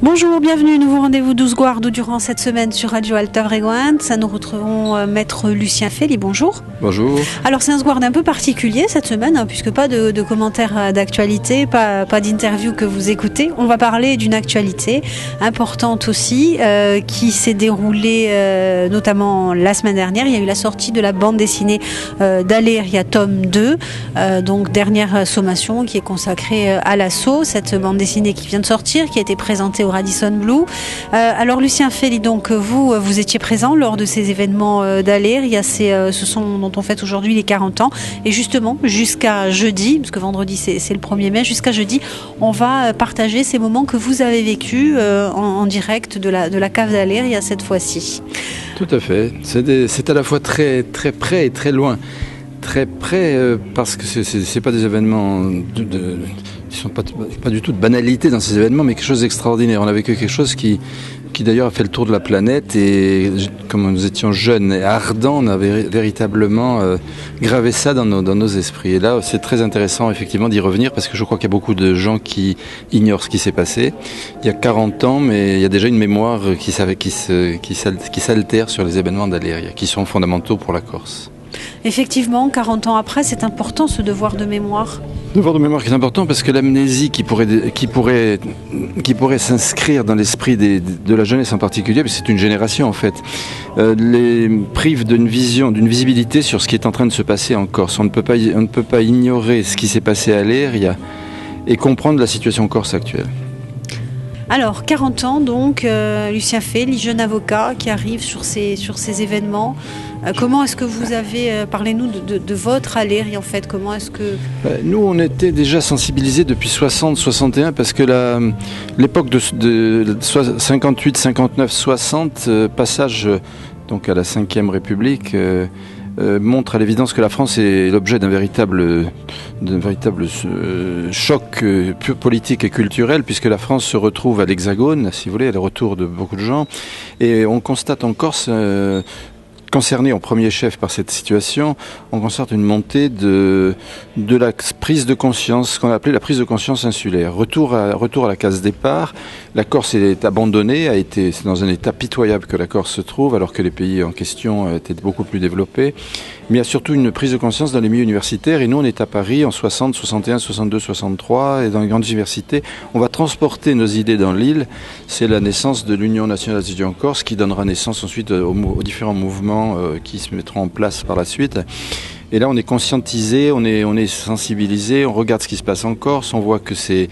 Bonjour, bienvenue, nouveau rendez-vous 12 Guardou durant cette semaine sur Radio Alta Vregoant. Ça nous retrouvons maître Lucien Fely, bonjour. Bonjour. Alors c'est un Sguard un peu particulier cette semaine, puisque pas de commentaires d'actualité, pas d'interview que vous écoutez. On va parler d'une actualité importante aussi, qui s'est déroulée notamment la semaine dernière. Il y a eu la sortie de la bande dessinée d'Aléria tome 2, donc dernière sommation qui est consacrée à l'assaut. Cette bande dessinée qui vient de sortir, qui a été présentée au Radisson Blu. Alors Lucien Fely, donc vous étiez présent lors de ces événements d'Aléria, ce sont dont on fête aujourd'hui les 40 ans, et justement jusqu'à jeudi, parce que vendredi c'est le 1er mai, jusqu'à jeudi on va partager ces moments que vous avez vécus en direct de la cave d'Aléria cette fois-ci. Tout à fait, c'est à la fois très, très près et très loin. Très près parce que c'est pas des événements ils sont pas du tout de banalité dans ces événements, mais quelque chose d'extraordinaire. On a vécu quelque chose qui d'ailleurs a fait le tour de la planète, et comme nous étions jeunes et ardents, on avait véritablement gravé ça dans nos esprits. Et là, c'est très intéressant effectivement d'y revenir, parce que je crois qu'il y a beaucoup de gens qui ignorent ce qui s'est passé il y a 40 ans, mais il y a déjà une mémoire qui s'altère sur les événements d'Aléria, qui sont fondamentaux pour la Corse. Effectivement, 40 ans après, c'est important ce devoir de mémoire. Devoir de mémoire qui est important, parce que l'amnésie qui pourrait s'inscrire dans l'esprit de la jeunesse en particulier, parce que c'est une génération en fait, les prive d'une visibilité sur ce qui est en train de se passer en Corse. On ne peut pas ignorer ce qui s'est passé à Aléria et comprendre la situation corse actuelle. Alors, 40 ans donc, Lucien Fely, jeune avocat qui arrive sur ces événements. Comment est-ce que vous avez, parlez-nous de votre Aléria en fait, comment est-ce que... Nous on était déjà sensibilisés depuis 60-61, parce que l'époque de 58, 59, 60, passage donc à la 5e République, montre à l'évidence que la France est l'objet d'un véritable choc politique et culturel, puisque la France se retrouve à l'Hexagone, si vous voulez, à le retour de beaucoup de gens, et on constate en Corse, concerné en premier chef par cette situation, on constate une montée de la prise de conscience, ce qu'on a appelé la prise de conscience insulaire. Retour à la case départ, la Corse est abandonnée, c'est dans un état pitoyable que la Corse se trouve, alors que les pays en question étaient beaucoup plus développés. Mais il y a surtout une prise de conscience dans les milieux universitaires, et nous on est à Paris en 60, 61, 62, 63, et dans les grandes universités, on va transporter nos idées dans l'île. C'est la naissance de l'Union nationale des étudiants corse, qui donnera naissance ensuite aux différents mouvements qui se mettront en place par la suite. Et là on est conscientisé, on est sensibilisé, on regarde ce qui se passe en Corse, on voit que c'est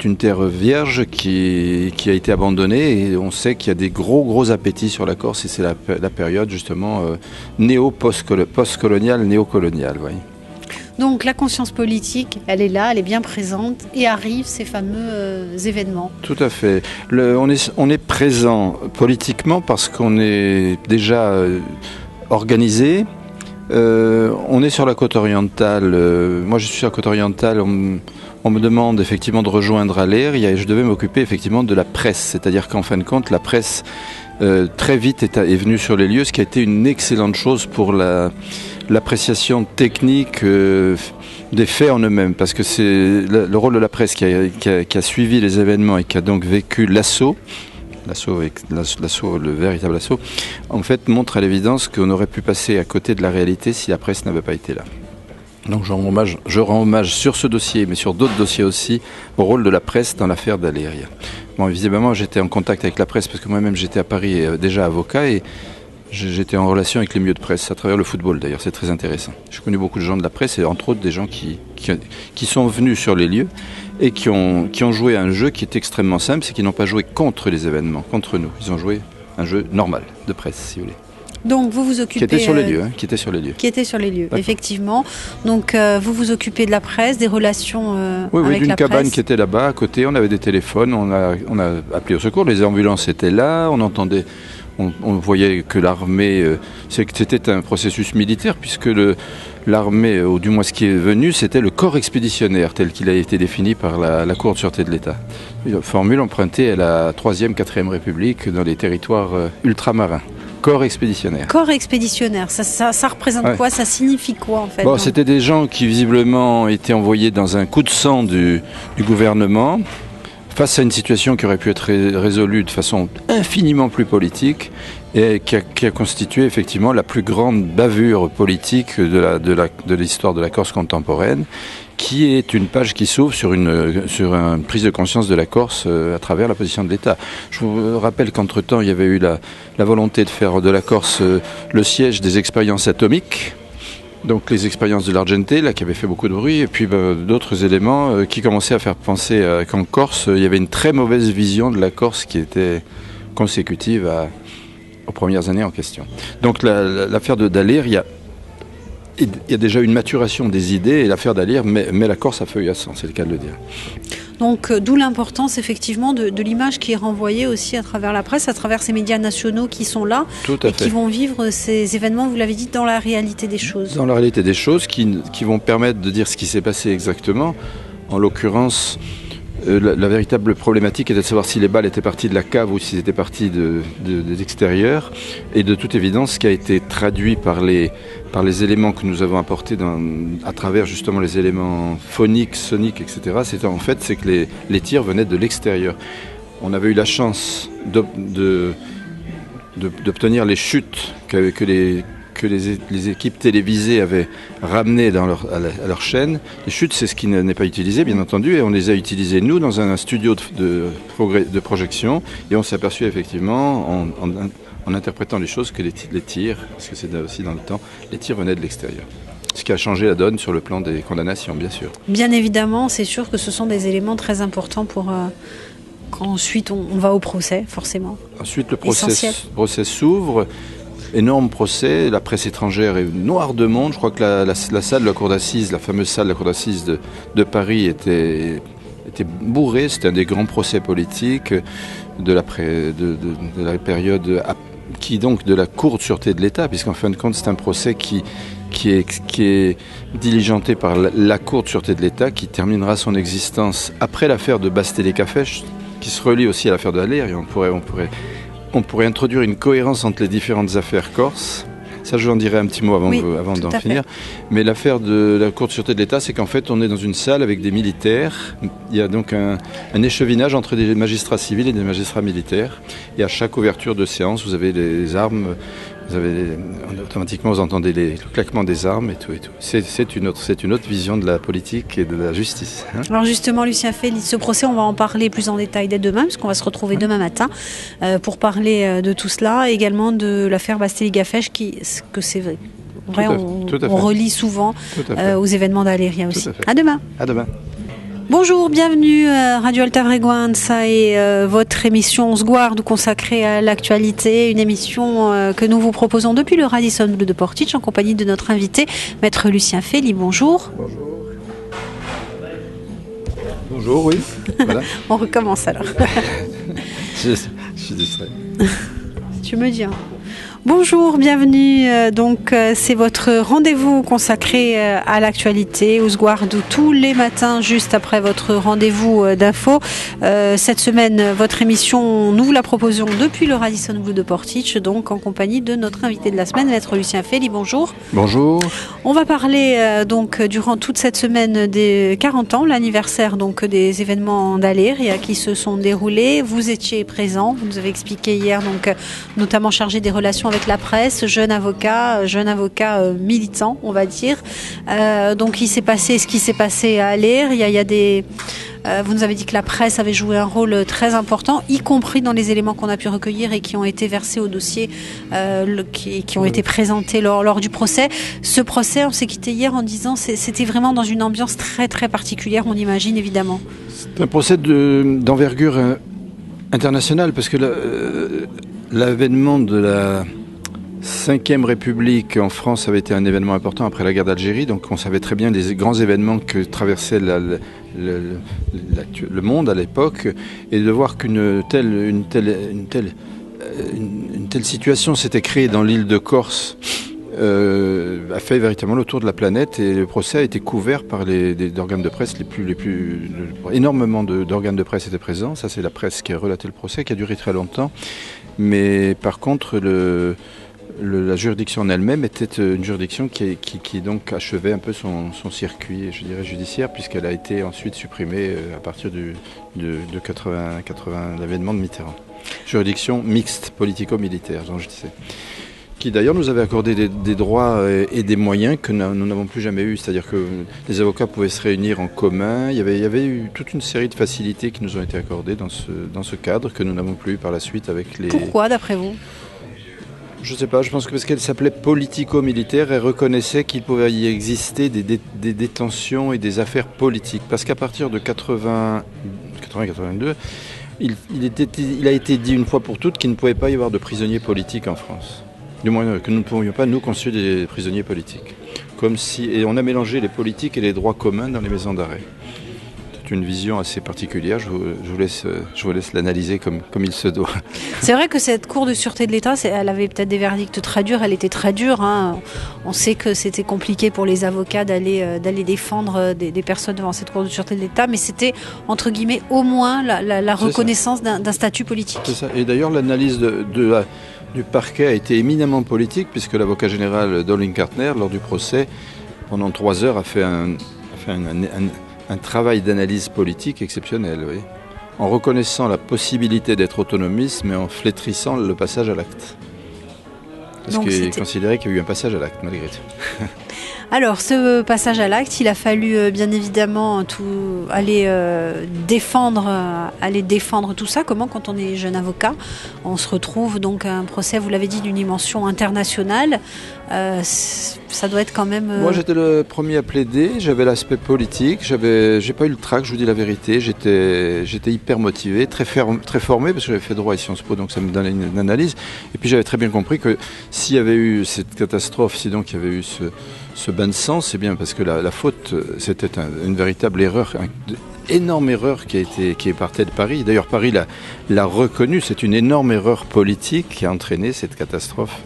une terre vierge qui a été abandonnée, et on sait qu'il y a des gros appétits sur la Corse, et c'est la période justement post-coloniale, néocoloniale. Ouais. Donc la conscience politique, elle est là, elle est bien présente, et arrivent ces fameux événements. Tout à fait. On est présent politiquement parce qu'on est déjà organisé. On est sur la côte orientale. Moi, je suis sur la côte orientale. On me demande effectivement de rejoindre Aléria, et je devais m'occuper effectivement de la presse. C'est-à-dire qu'en fin de compte, la presse très vite est venue sur les lieux, ce qui a été une excellente chose pour l'appréciation technique des faits en eux-mêmes, parce que c'est le rôle de la presse qui a suivi les événements et qui a donc vécu l'assaut, le véritable assaut, en fait montre à l'évidence qu'on aurait pu passer à côté de la réalité si la presse n'avait pas été là. Donc je rends hommage sur ce dossier, mais sur d'autres dossiers aussi, au rôle de la presse dans l'affaire d'Aléria. Bon, visiblement j'étais en contact avec la presse, parce que moi-même j'étais à Paris déjà avocat, et j'étais en relation avec les milieux de presse, à travers le football d'ailleurs, c'est très intéressant. J'ai connu beaucoup de gens de la presse, et entre autres des gens qui sont venus sur les lieux, et qui ont joué à un jeu qui est extrêmement simple, c'est qu'ils n'ont pas joué contre les événements, contre nous. Ils ont joué un jeu normal de presse, si vous voulez. Donc vous vous occupez... Qui était sur les lieux. D'accord. Effectivement. Donc vous vous occupez de la presse, des relations avec la presse. D'une cabane qui était là-bas, à côté, on avait des téléphones, on a appelé au secours, les ambulances étaient là, on voyait que l'armée, c'était un processus militaire, puisque l'armée, ou du moins ce qui est venu, c'était le corps expéditionnaire, tel qu'il a été défini par la Cour de sûreté de l'État. Une formule empruntée à la 3e, 4e République dans les territoires ultramarins. Corps expéditionnaire. Corps expéditionnaire, ça représente quoi? Ça signifie quoi en fait? C'était des gens qui visiblement étaient envoyés dans un coup de sang du gouvernement, face à une situation qui aurait pu être résolue de façon infiniment plus politique et qui a constitué effectivement la plus grande bavure politique de l'histoire de la Corse contemporaine, qui est une page qui s'ouvre sur une prise de conscience de la Corse à travers la position de l'État. Je vous rappelle qu'entre-temps, il y avait eu la volonté de faire de la Corse le siège des expériences atomiques. Donc les expériences de l'Argente, là, qui avaient fait beaucoup de bruit, et puis d'autres éléments qui commençaient à faire penser qu'en Corse, il y avait une très mauvaise vision de la Corse qui était consécutive aux premières années en question. Donc l'affaire d'Alir, il y a déjà une maturation des idées, et l'affaire d'Alir met la Corse à feu et à sang, c'est le cas de le dire. Donc d'où l'importance effectivement de l'image qui est renvoyée aussi à travers la presse, à travers ces médias nationaux qui sont là et qui vont vivre ces événements, vous l'avez dit, dans la réalité des choses. Dans la réalité des choses qui vont permettre de dire ce qui s'est passé exactement. En l'occurrence, la véritable problématique était de savoir si les balles étaient parties de la cave ou s'ils étaient parties de l'extérieur. Et de toute évidence, ce qui a été traduit par les éléments que nous avons apportés à travers justement les éléments phoniques, soniques, etc., c'est que les tirs venaient de l'extérieur. On avait eu la chance d'obtenir les chutes que les équipes télévisées avaient ramenées à leur chaîne. Les chutes, c'est ce qui n'est pas utilisé, bien entendu, et on les a utilisées, nous, dans un studio de projection, et on s'est aperçu effectivement, en interprétant les choses, que les tirs, parce que c'est aussi dans le temps, les tirs venaient de l'extérieur. Ce qui a changé la donne sur le plan des condamnations, bien sûr. Bien évidemment, c'est sûr que ce sont des éléments très importants pour... Qu'ensuite on va au procès, forcément. Ensuite, le procès s'ouvre. Énorme procès, la presse étrangère est noire de monde. Je crois que la salle de la cour d'assises, la fameuse salle de la cour d'assises de Paris était bourrée. C'était un des grands procès politiques de la période de la Cour de sûreté de l'État, puisqu'en fin de compte c'est un procès qui est diligenté par la Cour de sûreté de l'État, qui terminera son existence après l'affaire de Bastélé-Cafèche, qui se relie aussi à l'affaire de Alir, et on pourrait introduire une cohérence entre les différentes affaires corses. Ça, je vous en dirai un petit mot avant d'en finir. Mais l'affaire de la Cour de sûreté de l'État, c'est qu'en fait, on est dans une salle avec des militaires. Il y a donc un échevinage entre des magistrats civils et des magistrats militaires. Et à chaque ouverture de séance, vous avez les armes. Automatiquement, vous entendez le claquement des armes et tout. C'est une autre vision de la politique et de la justice. Alors justement, Lucien Félix, ce procès, on va en parler plus en détail dès demain, puisqu'on va se retrouver demain matin pour parler de tout cela, également de l'affaire Bastélé-Cafèche, que c'est vrai. On relie souvent aux événements d'Aléria aussi. À demain. À demain. Bonjour, bienvenue Radio Alta Freguenza et votre émission Sguardo consacrée à l'actualité, une émission que nous vous proposons depuis le Radisson Blu de Portici en compagnie de notre invité, Maître Lucien Félix. Bonjour. Bonjour. Bonjour, oui. Voilà. On recommence alors. Je suis distrait. Tu me dis. Bonjour, bienvenue. C'est votre rendez-vous consacré à l'actualité, au Sguardo, tous les matins, juste après votre rendez-vous d'info. Cette semaine, votre émission, nous vous la proposons depuis le Radisson Blu de Portici, donc en compagnie de notre invité de la semaine, Maître Lucien Félix. Bonjour. Bonjour. On va parler durant toute cette semaine des 40 ans, l'anniversaire des événements d'Aléria qui se sont déroulés. Vous étiez présent, vous nous avez expliqué hier, notamment chargé des relations avec la presse, jeune avocat militant, on va dire. Il s'est passé ce qui s'est passé à Aléria. Il y a des... Vous nous avez dit que la presse avait joué un rôle très important, y compris dans les éléments qu'on a pu recueillir et qui ont été versés au dossier, qui ont été présentés lors du procès. Ce procès, on s'est quitté hier en disant c'était vraiment dans une ambiance très très particulière, on imagine évidemment. C'est un procès d'envergure internationale, parce que l'avènement de la Ve République en France avait été un événement important après la guerre d'Algérie, donc on savait très bien les grands événements que traversait le monde à l'époque, et de voir qu'une telle situation s'était créée dans l'île de Corse a fait véritablement le tour de la planète, et le procès a été couvert par des organes de presse énormément d'organes de presse étaient présents. Ça, c'est la presse qui a relaté le procès, qui a duré très longtemps, mais par contre la juridiction en elle-même était une juridiction qui donc achevait un peu son circuit, je dirais, judiciaire, puisqu'elle a été ensuite supprimée à partir de 80, l'avènement de Mitterrand. Juridiction mixte, politico-militaire, dont je disais. Qui d'ailleurs nous avait accordé des droits et des moyens que nous n'avons plus jamais eu. C'est-à-dire que les avocats pouvaient se réunir en commun. Il y avait eu toute une série de facilités qui nous ont été accordées dans ce cadre que nous n'avons plus eu par la suite avec les... Pourquoi, d'après vous ? Je ne sais pas, je pense que parce qu'elle s'appelait politico-militaire et reconnaissait qu'il pouvait y exister des détentions et des affaires politiques. Parce qu'à partir de 80-82, il a été dit une fois pour toutes qu'il ne pouvait pas y avoir de prisonniers politiques en France. Du moins que nous ne pouvions pas nous constituer des prisonniers politiques. Et on a mélangé les politiques et les droits communs dans les maisons d'arrêt. C'est une vision assez particulière, je vous laisse l'analyser comme il se doit. C'est vrai que cette Cour de sûreté de l'État, elle avait peut-être des verdicts très durs, elle était très dure. Hein. On sait que c'était compliqué pour les avocats d'aller défendre des personnes devant cette Cour de sûreté de l'État, mais c'était, entre guillemets, au moins la reconnaissance d'un statut politique. C'est ça. Et d'ailleurs, l'analyse du parquet a été éminemment politique, puisque l'avocat général Dolling Kartner, lors du procès, pendant 3 heures, a fait un travail d'analyse politique exceptionnel, oui, en reconnaissant la possibilité d'être autonomiste, mais en flétrissant le passage à l'acte. Parce qu'il considérait qu'il y a eu un passage à l'acte, malgré tout. Alors, ce passage à l'acte, il a fallu bien évidemment aller défendre tout ça. Comment, quand on est jeune avocat, on se retrouve donc à un procès, vous l'avez dit, d'une dimension internationale. Ça doit être quand même... Moi, j'étais le premier à plaider. J'avais l'aspect politique. J'ai pas eu le trac, je vous dis la vérité. J'étais hyper motivé, très formé, parce que j'avais fait droit à Sciences Po, donc ça me donnait une analyse. Et puis, j'avais très bien compris que s'il y avait eu cette catastrophe, si donc il y avait eu ce bain de sang, c'est bien parce que la faute, c'était une véritable erreur, une énorme erreur qui partait de Paris. D'ailleurs, Paris l'a reconnu, c'est une énorme erreur politique qui a entraîné cette catastrophe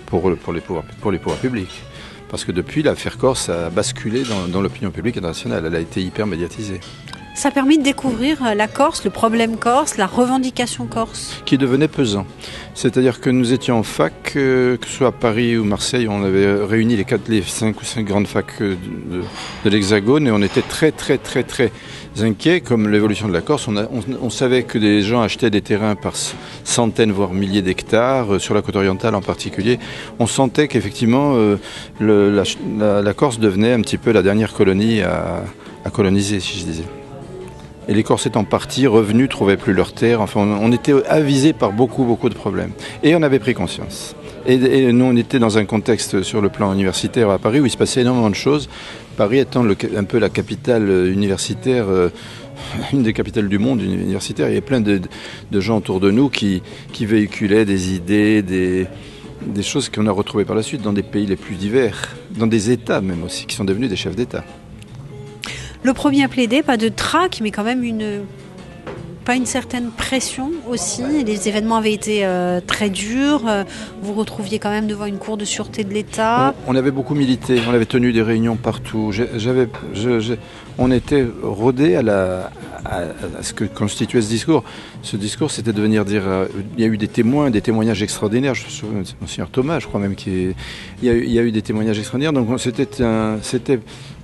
pour les pouvoirs publics. Parce que depuis, l'affaire Corse a basculé dans l'opinion publique internationale, elle a été hyper médiatisée. Ça a permis de découvrir la Corse, le problème corse, la revendication corse. Qui devenait pesant. C'est-à-dire que nous étions en fac, que ce soit à Paris ou Marseille, on avait réuni les 5 ou 5 grandes facs de l'Hexagone et on était très, très, très, très inquiets comme l'évolution de la Corse. On savait que des gens achetaient des terrains par centaines, voire milliers d'hectares, sur la côte orientale en particulier. On sentait qu'effectivement, la Corse devenait un petit peu la dernière colonie à coloniser, si je disais. Et les Corses étant partis, revenus, trouvaient plus leur terre. Enfin, on était avisés par beaucoup, beaucoup de problèmes. Et on avait pris conscience. Et nous, on était dans un contexte sur le plan universitaire à Paris où il se passait énormément de choses. Paris étant un peu la capitale universitaire, une des capitales du monde universitaire, il y a plein de gens autour de nous qui véhiculaient des idées, des choses qu'on a retrouvées par la suite dans des pays les plus divers, dans des États même aussi, qui sont devenus des chefs d'État. Le premier à plaider, pas de trac, mais quand même pas une certaine pression aussi. Les événements avaient été très durs. Vous retrouviez quand même devant une cour de sûreté de l'État. On avait beaucoup milité, on avait tenu des réunions partout. On était rodés à ce que constituait ce discours. Ce discours, c'était de venir dire... il y a eu des témoignages extraordinaires. Je me souviens, Monseigneur Thomas, je crois même il y a eu des témoignages extraordinaires. Donc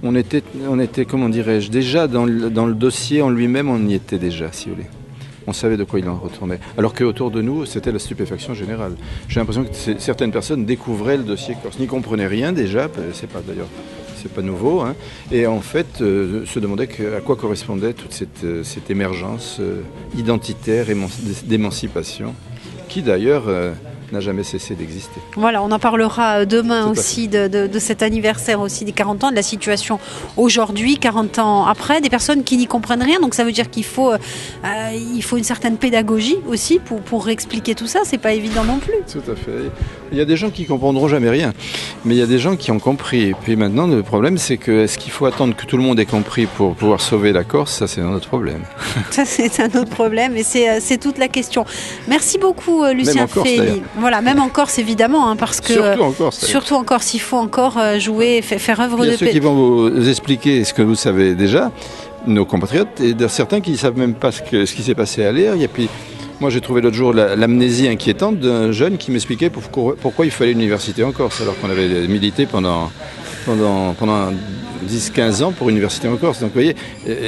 on était, comment dirais-je, déjà dans le dossier en lui-même, on y était déjà, si vous voulez. On savait de quoi il en retournait. Alors qu'autour de nous, c'était la stupéfaction générale. J'ai l'impression que certaines personnes découvraient le dossier corse, n'y comprenaient rien déjà, c'est pas nouveau, hein, et en fait se demandaient à quoi correspondait toute cette émergence identitaire, d'émancipation, qui d'ailleurs n'a jamais cessé d'exister. Voilà, on en parlera demain aussi de cet anniversaire aussi des 40 ans, de la situation aujourd'hui, 40 ans après, des personnes qui n'y comprennent rien, donc ça veut dire qu'il faut une certaine pédagogie aussi pour expliquer tout ça, c'est pas évident non plus. Tout à fait. Il y a des gens qui comprendront jamais rien, mais il y a des gens qui ont compris. Et puis maintenant, le problème, c'est que est-ce qu'il faut attendre que tout le monde ait compris pour pouvoir sauver la Corse? Ça, c'est un autre problème. Ça, c'est un autre problème, et c'est toute la question. Merci beaucoup, Lucien Feili. Voilà, même en Corse, évidemment, hein, parce que surtout en Corse, il faut encore jouer, faire œuvre de paix. Il y a ceux qui vont vous expliquer ce que vous savez déjà, nos compatriotes, et certains qui ne savent même pas ce qui s'est passé à l'air. Et puis Moi, j'ai trouvé l'autre jour l'amnésie inquiétante d'un jeune qui m'expliquait pourquoi il fallait l'université en Corse, alors qu'on avait milité pendant 10-15 ans pour l'université en Corse. Donc vous voyez,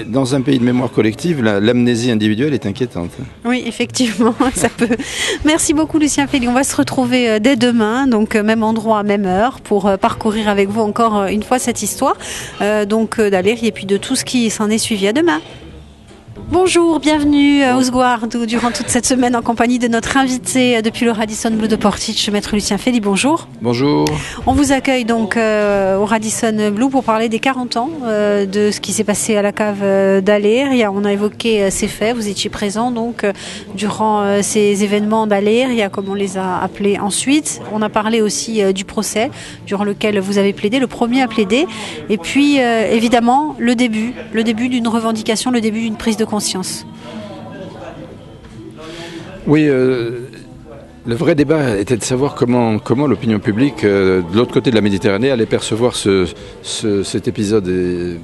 dans un pays de mémoire collective, l'amnésie individuelle est inquiétante. Oui, effectivement, ça peut. Merci beaucoup Lucien Fely. On va se retrouver dès demain, donc même endroit, même heure, pour parcourir avec vous encore une fois cette histoire d'Aléry et puis de tout ce qui s'en est suivi. À demain. Bonjour, bienvenue à Osguardo durant toute cette semaine en compagnie de notre invité depuis le Radisson Blu de Portich, maître Lucien Fely. Bonjour. Bonjour. On vous accueille donc au Radisson Blu pour parler des 40 ans de ce qui s'est passé à la cave d'Aléry. On a évoqué ces faits, vous étiez présent donc durant ces événements d'Aléry, comme on les a appelés ensuite. On a parlé aussi du procès durant lequel vous avez plaidé, le premier à plaider. Et puis évidemment le début d'une revendication, le début d'une prise de conscience. Oui, le vrai débat était de savoir comment l'opinion publique de l'autre côté de la Méditerranée allait percevoir cet épisode du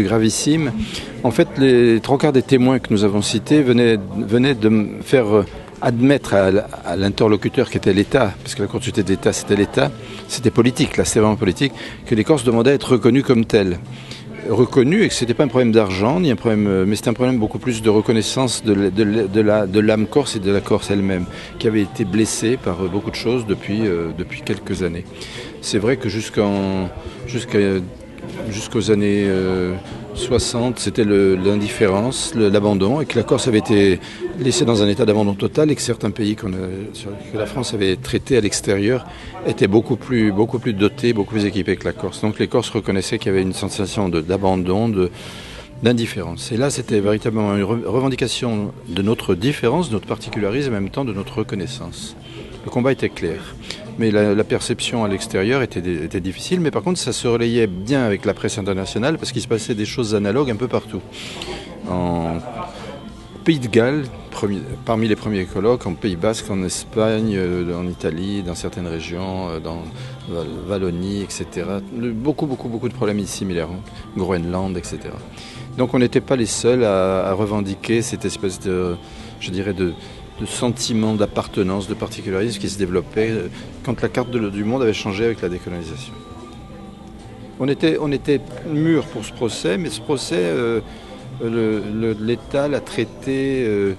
gravissime. En fait, les trois quarts des témoins que nous avons cités venaient de me faire admettre à l'interlocuteur qui était l'État, parce que la Cour de justice d'État c'était l'État, c'était politique, là c'était vraiment politique, que les Corses demandaient à être reconnus comme tels. Reconnu et que ce n'était pas un problème d'argent, ni un problème, mais c'était un problème beaucoup plus de reconnaissance de l'âme corse et de la Corse elle-même, qui avait été blessée par beaucoup de choses depuis quelques années. C'est vrai que jusqu'aux années 60, c'était l'indifférence, l'abandon, et que la Corse avait été laissée dans un état d'abandon total, et que certains pays que la France avait traités à l'extérieur étaient beaucoup plus dotés, beaucoup plus équipés que la Corse. Donc les Corses reconnaissaient qu'il y avait une sensation d'abandon, d'indifférence. Et là, c'était véritablement une revendication de notre différence, de notre particularisme, et en même temps de notre reconnaissance. Le combat était clair. Mais la perception à l'extérieur était difficile, mais par contre ça se relayait bien avec la presse internationale parce qu'il se passait des choses analogues un peu partout. En Pays de Galles, parmi les premiers colloques, en Pays Basque, en Espagne, en Italie, dans certaines régions, dans Wallonie, etc. Beaucoup de problèmes similaires, Groenland, etc. Donc on n'était pas les seuls à revendiquer cette espèce de sentiment d'appartenance, de particularisme qui se développait quand la carte du monde avait changé avec la décolonisation. On était mûrs pour ce procès, mais ce procès, l'État l'a traité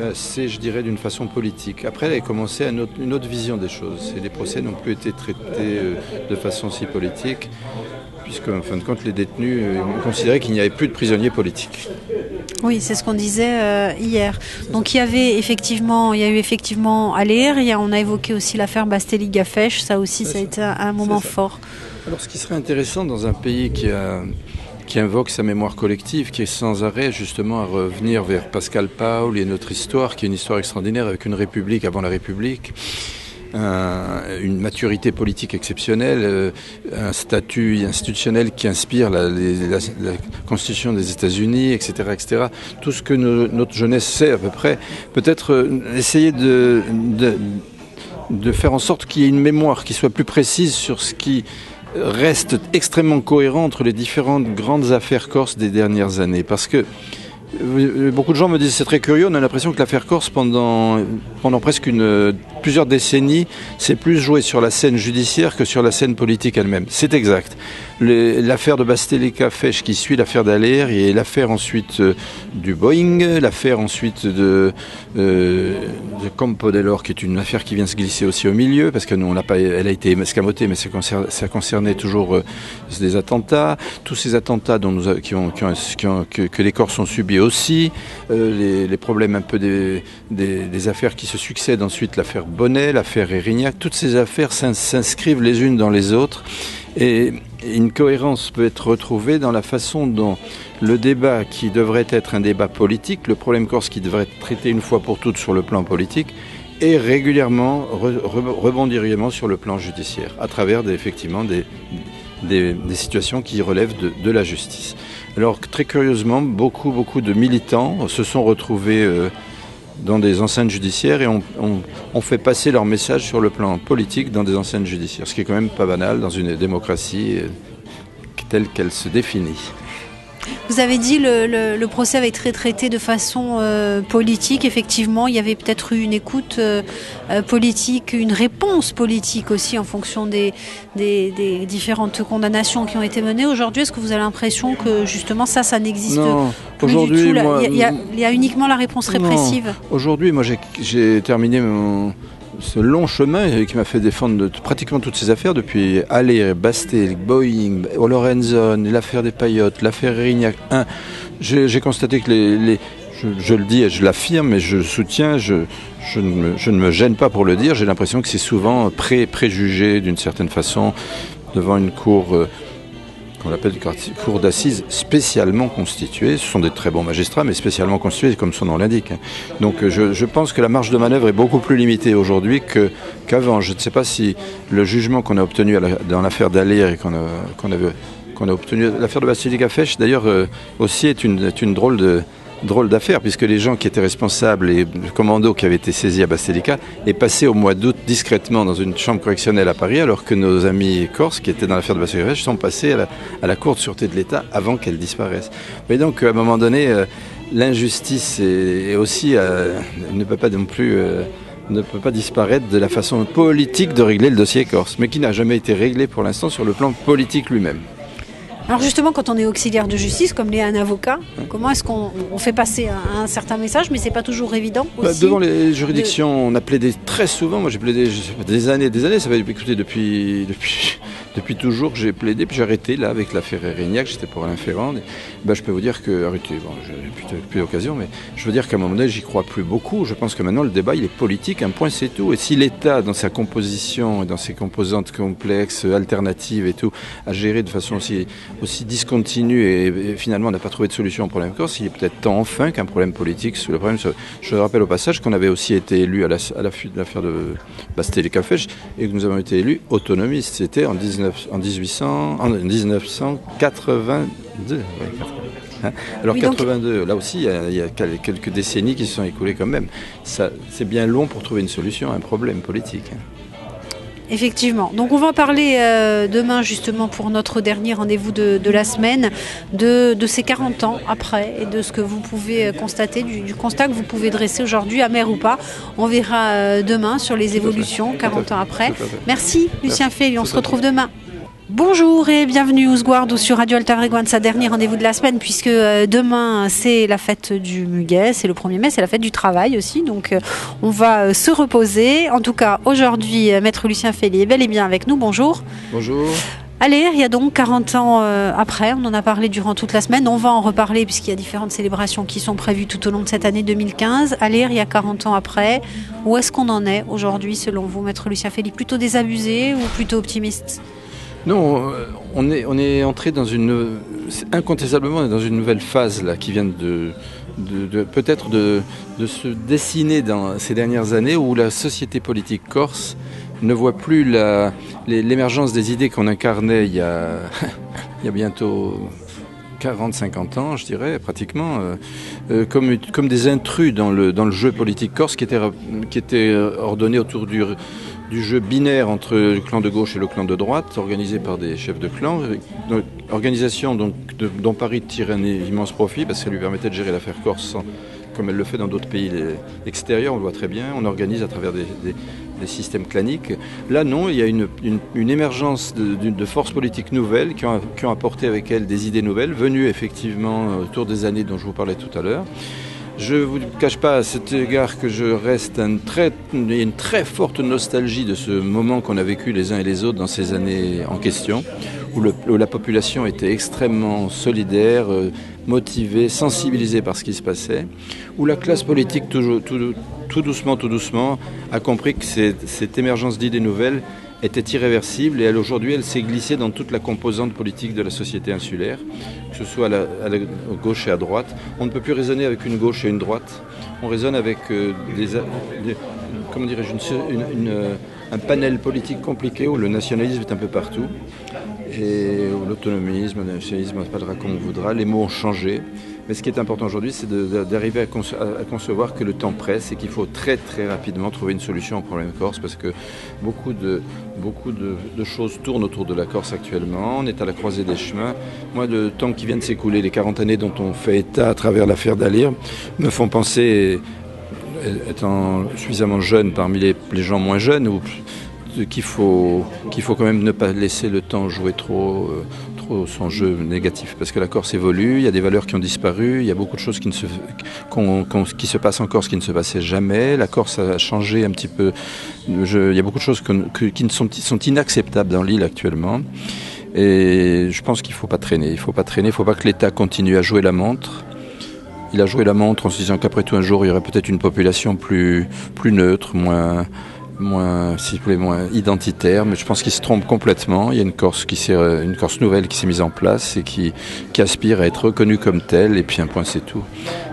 assez, je dirais, d'une façon politique. Après, elle a commencé une autre vision des choses. Et les procès n'ont plus été traités de façon si politique, puisque, en fin de compte, les détenus ont considéré qu'il n'y avait plus de prisonniers politiques. Oui, c'est ce qu'on disait hier. Donc il y a eu effectivement Aléry, on a évoqué aussi l'affaire Bastelli-Gafesh, ça aussi ça a été un moment fort. Alors ce qui serait intéressant dans un pays qui invoque sa mémoire collective, qui est sans arrêt justement à revenir vers Pascal Paul et notre histoire, qui est une histoire extraordinaire avec une république avant la République, une maturité politique exceptionnelle, un statut institutionnel qui inspire la Constitution des États-Unis, etc., etc. Tout ce que notre jeunesse sait à peu près, peut-être essayer de faire en sorte qu'il y ait une mémoire qui soit plus précise sur ce qui reste extrêmement cohérent entre les différentes grandes affaires corses des dernières années. Parce que beaucoup de gens me disent, c'est très curieux, on a l'impression que l'affaire Corse, pendant presque plusieurs décennies, s'est plus jouée sur la scène judiciaire que sur la scène politique elle-même. C'est exact. L'affaire de Bastelli-Gafesh qui suit l'affaire d'Aléry et l'affaire ensuite du Boeing, l'affaire ensuite de Campo dell'Oro, qui est une affaire qui vient se glisser aussi au milieu, parce que nous, elle a été escamotée, mais ça concernait toujours des attentats. Tous ces attentats que les Corses ont subis aussi, les problèmes un peu des affaires qui se succèdent ensuite, l'affaire Bonnet, l'affaire Erignac, toutes ces affaires s'inscrivent les unes dans les autres et une cohérence peut être retrouvée dans la façon dont le débat qui devrait être un débat politique, le problème corse qui devrait être traité une fois pour toutes sur le plan politique, et régulièrement rebondir régulièrement sur le plan judiciaire, à travers effectivement des situations qui relèvent de la justice. Alors très curieusement, beaucoup de militants se sont retrouvés dans des enceintes judiciaires et ont fait passer leur message sur le plan politique dans des enceintes judiciaires, ce qui est quand même pas banal dans une démocratie telle qu'elle se définit. Vous avez dit le procès avait été traité de façon politique. Effectivement, il y avait peut-être eu une écoute politique, une réponse politique aussi en fonction des différentes condamnations qui ont été menées. Aujourd'hui, est-ce que vous avez l'impression que justement ça n'existe plus du tout? Il y a uniquement la réponse répressive. Non. Aujourd'hui, moi j'ai terminé ce long chemin qui m'a fait défendre pratiquement toutes ces affaires depuis Aller, Bastel, Boeing, Lorenzon, l'affaire des Paillotes, l'affaire Erignac 1. J'ai constaté que je le dis et je l'affirme et je soutiens, je ne me gêne pas pour le dire, j'ai l'impression que c'est souvent préjugé d'une certaine façon devant une cour qu'on appelle cour d'assises spécialement constituée. Ce sont des très bons magistrats, mais spécialement constitués, comme son nom l'indique. Donc je pense que la marge de manœuvre est beaucoup plus limitée aujourd'hui qu'avant. Je ne sais pas si le jugement qu'on a obtenu dans l'affaire d'Alir et qu'on a obtenu, l'affaire de Bastilica-Fesch, d'ailleurs, aussi est une drôle d'affaire, puisque les gens qui étaient responsables, les commandos qui avaient été saisis à Bastelica, est passé au mois d'août discrètement dans une chambre correctionnelle à Paris, alors que nos amis corses qui étaient dans l'affaire de Bastelica sont passés à la Cour de sûreté de l'État avant qu'elle disparaisse. Mais donc, à un moment donné, l'injustice est aussi ne peut pas non plus ne peut pas disparaître de la façon politique de régler le dossier corse, mais qui n'a jamais été réglé pour l'instant sur le plan politique lui-même. Alors justement, quand on est auxiliaire de justice, comme l'est un avocat, comment est-ce qu'on fait passer un certain message, mais c'est pas toujours évident aussi. Devant les juridictions, on a plaidé très souvent. Moi, j'ai plaidé des années. Ça va écouter depuis toujours que j'ai plaidé. Puis j'ai arrêté là avec l'affaire Erignac. J'étais pour Alain Ferrand. Je peux vous dire que arrêté. Bon, j'ai plus d'occasion, mais je veux dire qu'à un moment donné, j'y crois plus beaucoup. Je pense que maintenant le débat il est politique. Un point, c'est tout. Et si l'État, dans sa composition et dans ses composantes complexes, alternatives et tout, a géré de façon aussi discontinu et finalement on n'a pas trouvé de solution au problème corse, il est peut-être temps enfin qu'un problème politique sous le problème. Je rappelle au passage qu'on avait aussi été élus à la fuite de l'affaire de Bastelica-Fesch et que nous avons été élus autonomistes. C'était en 1982. Alors 82, là aussi il y a quelques décennies qui se sont écoulées quand même. C'est bien long pour trouver une solution à un problème politique. Effectivement. Donc on va parler demain justement pour notre dernier rendez-vous de la semaine de ces 40 ans après et de ce que vous pouvez constater, du constat que vous pouvez dresser aujourd'hui, amer ou pas. On verra demain sur les évolutions 40 ans après. Merci Lucien Féli, on se retrouve demain. Bonjour et bienvenue Ousguardou sur Radio Alta Frequenza, dernier rendez-vous de la semaine puisque demain c'est la fête du Muguet, c'est le 1er mai, c'est la fête du travail aussi, donc on va se reposer. En tout cas aujourd'hui Maître Lucien Féli est bel et bien avec nous, bonjour. Bonjour. Allez, il y a donc 40 ans après, on en a parlé durant toute la semaine, on va en reparler puisqu'il y a différentes célébrations qui sont prévues tout au long de cette année 2015. Allez, il y a 40 ans après, où est-ce qu'on en est aujourd'hui selon vous Maître Lucien Féli? Plutôt désabusé ou plutôt optimiste? Non, on est entré incontestablement dans une nouvelle phase là, qui vient peut-être de se dessiner dans ces dernières années où la société politique corse ne voit plus l'émergence des idées qu'on incarnait il y a bientôt 40-50 ans, je dirais, pratiquement, comme des intrus dans le jeu politique corse qui était ordonné autour du jeu binaire entre le clan de gauche et le clan de droite, organisé par des chefs de clan. Organisation dont Paris tire un immense profit parce que ça lui permettait de gérer l'affaire corse comme elle le fait dans d'autres pays extérieurs, on le voit très bien. On organise à travers des systèmes claniques. Là, non, il y a une émergence de forces politiques nouvelles qui ont apporté avec elles des idées nouvelles, venues effectivement autour des années dont je vous parlais tout à l'heure. Je ne vous cache pas à cet égard que je reste une très forte nostalgie de ce moment qu'on a vécu les uns et les autres dans ces années en question, où la population était extrêmement solidaire, motivée, sensibilisée par ce qui se passait, où la classe politique, tout doucement, a compris que cette émergence d'idées nouvelles était irréversible et aujourd'hui elle s'est glissée dans toute la composante politique de la société insulaire, que ce soit à gauche et à droite. On ne peut plus raisonner avec une gauche et une droite, on raisonne avec un panel politique compliqué où le nationalisme est un peu partout et où l'autonomisme, le nationalisme, on ne appellera comme on voudra, les mots ont changé. Mais ce qui est important aujourd'hui, c'est d'arriver à concevoir que le temps presse et qu'il faut très très rapidement trouver une solution au problème corse, parce que beaucoup de choses tournent autour de la Corse actuellement. On est à la croisée des chemins. Moi, le temps qui vient de s'écouler, les 40 années dont on fait état à travers l'affaire Dalir, me font penser, étant suffisamment jeune parmi les gens moins jeunes, qu'il faut quand même ne pas laisser le temps jouer trop son jeu négatif, parce que la Corse évolue, il y a des valeurs qui ont disparu, il y a beaucoup de choses qui se passent en Corse qui ne se passaient jamais. La Corse a changé un petit peu, il y a beaucoup de choses qui sont inacceptables dans l'île actuellement, et je pense qu'il ne faut pas traîner, il ne faut pas que l'État continue à jouer la montre. Il a joué la montre en se disant qu'après tout un jour il y aurait peut-être une population plus neutre, moins identitaire, mais je pense qu'il se trompe complètement. Il y a une Corse nouvelle qui s'est mise en place et qui aspire à être reconnue comme telle, et puis un point c'est tout.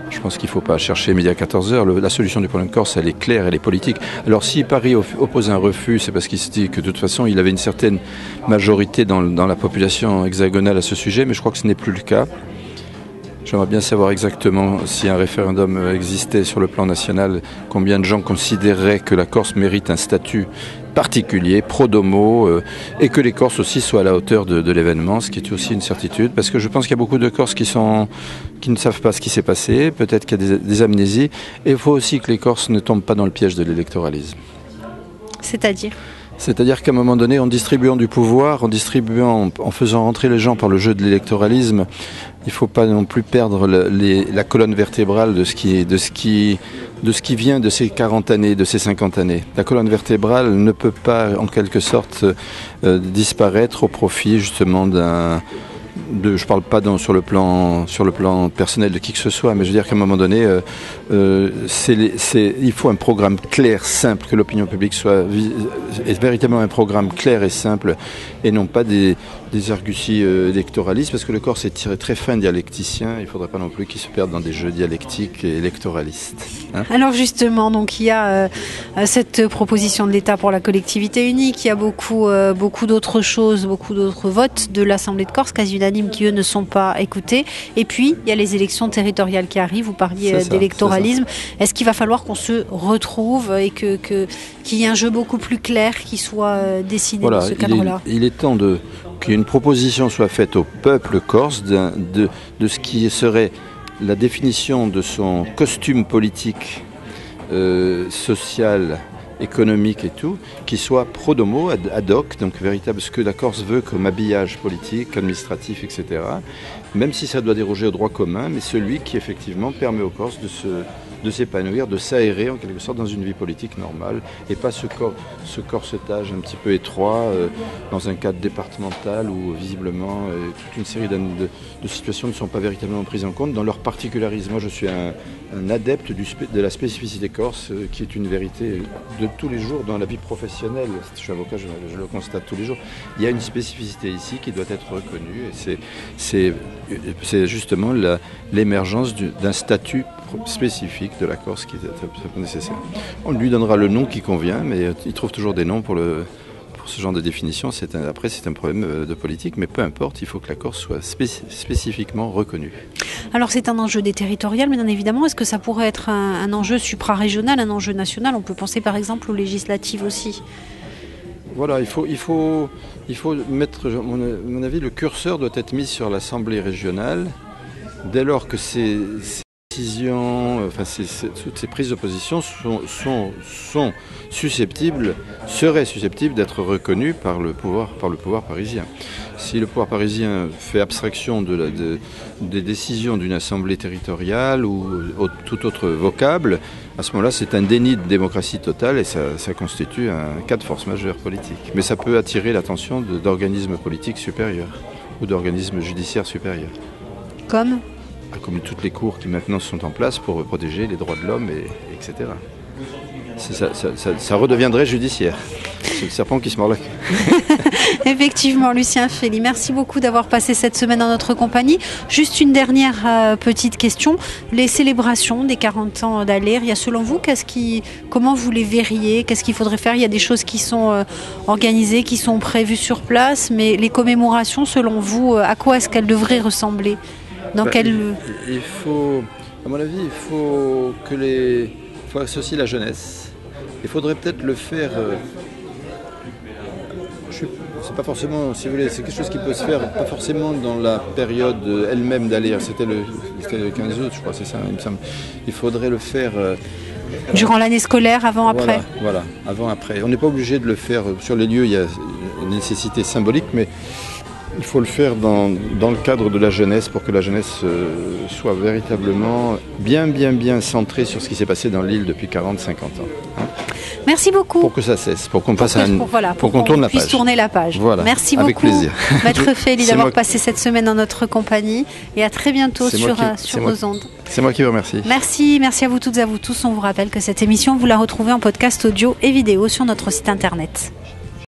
Je pense qu'il ne faut pas chercher midi à 14h. La solution du problème corse, elle est claire, elle est politique. Alors si Paris oppose un refus, c'est parce qu'il se dit que de toute façon il avait une certaine majorité dans la population hexagonale à ce sujet, mais je crois que ce n'est plus le cas. J'aimerais bien savoir exactement si un référendum existait sur le plan national, combien de gens considéreraient que la Corse mérite un statut particulier, pro-domo, et que les Corses aussi soient à la hauteur de l'événement, ce qui est aussi une certitude, parce que je pense qu'il y a beaucoup de Corses qui ne savent pas ce qui s'est passé, peut-être qu'il y a des amnésies, et il faut aussi que les Corses ne tombent pas dans le piège de l'électoralisme. C'est-à-dire qu'à un moment donné, en distribuant du pouvoir, en faisant rentrer les gens par le jeu de l'électoralisme, il ne faut pas non plus perdre la colonne vertébrale de ce qui vient de ces 40 années, de ces 50 années. La colonne vertébrale ne peut pas, en quelque sorte, disparaître au profit justement je ne parle pas sur le plan personnel de qui que ce soit, mais je veux dire qu'à un moment donné, il faut un programme clair, simple, que l'opinion publique est véritablement un programme clair et simple, et non pas des arguties électoralistes, parce que le Corse est très fin dialecticien, il ne faudrait pas non plus qu'il se perde dans des jeux dialectiques et électoralistes. Alors justement, donc il y a cette proposition de l'État pour la collectivité unique, il y a beaucoup d'autres choses, beaucoup d'autres votes de l'Assemblée de Corse, quasi unanimes, qui eux ne sont pas écoutés. Et puis il y a les élections territoriales qui arrivent. Vous parliez d'électoralisme. Est-ce qu'il va falloir qu'on se retrouve et qu'il y ait un jeu beaucoup plus clair qui soit dessiné dans ce cadre-là? Il est temps qu'une proposition soit faite au peuple corse de ce qui serait la définition de son costume politique, social, économique et tout, qui soit pro-domo, ad hoc, donc véritable, ce que la Corse veut comme habillage politique, administratif, etc. Même si ça doit déroger au droit commun, mais celui qui effectivement permet aux Corses de s'épanouir, de s'aérer en quelque sorte dans une vie politique normale, et pas ce corsetage un petit peu étroit dans un cadre départemental où visiblement toute une série de situations ne sont pas véritablement prises en compte dans leur particularisme. Moi je suis un adepte de la spécificité corse qui est une vérité de tous les jours dans la vie professionnelle. Je suis avocat, je le constate tous les jours. Il y a une spécificité ici qui doit être reconnue, et c'est justement l'émergence d'un statut spécifique de la Corse qui est nécessaire. On lui donnera le nom qui convient, mais il trouve toujours des noms pour ce genre de définition. Après, c'est un problème de politique, mais peu importe, il faut que la Corse soit spécifiquement reconnue. Alors c'est un enjeu déterritorial, mais bien évidemment, est-ce que ça pourrait être un enjeu suprarégional, un enjeu national? On peut penser par exemple aux législatives aussi. Voilà, il faut mettre, à mon avis, le curseur doit être mis sur l'Assemblée régionale, dès lors que ces décisions, toutes ces prises de position seraient susceptibles d'être reconnues par le pouvoir parisien. Si le pouvoir parisien fait abstraction des décisions d'une assemblée territoriale ou tout autre vocable, à ce moment-là, c'est un déni de démocratie totale et ça constitue un cas de force majeure politique. Mais ça peut attirer l'attention d'organismes politiques supérieurs ou d'organismes judiciaires supérieurs. Comme toutes les cours qui maintenant sont en place pour protéger les droits de l'homme, etc. Ça redeviendrait judiciaire. C'est le serpent qui se mord la queue. Effectivement, Lucien Frély, merci beaucoup d'avoir passé cette semaine en notre compagnie. Juste une dernière petite question. Les célébrations des 40 ans d'Alir, selon vous, comment vous les verriez? Qu'est-ce qu'il faudrait faire? Il y a des choses qui sont organisées, qui sont prévues sur place, mais les commémorations, selon vous, à quoi est-ce qu'elles devraient ressembler? Il faut, à mon avis, il faut associer la jeunesse. Il faudrait peut-être le faire. C'est pas forcément, si vous voulez, c'est quelque chose qui peut se faire, pas forcément dans la période elle-même d'aller. C'était le 15 août, je crois, c'est ça, il me semble. Il faudrait le faire. Durant l'année scolaire, avant-après. Voilà, avant-après. On n'est pas obligé de le faire sur les lieux, il y a une nécessité symbolique, mais il faut le faire dans le cadre de la jeunesse pour que la jeunesse soit véritablement bien centrée sur ce qui s'est passé dans l'île depuis 40-50 ans. Hein. Merci beaucoup. Pour que ça cesse, pour qu'on passe pour qu'on tourne la page. Tourner la page. Voilà. Merci avec beaucoup, plaisir. Maître Féli, d'avoir passé cette semaine en notre compagnie et à très bientôt sur vos ondes. C'est moi qui vous remercie. Merci à vous toutes et à vous tous. On vous rappelle que cette émission, vous la retrouvez en podcast audio et vidéo sur notre site internet.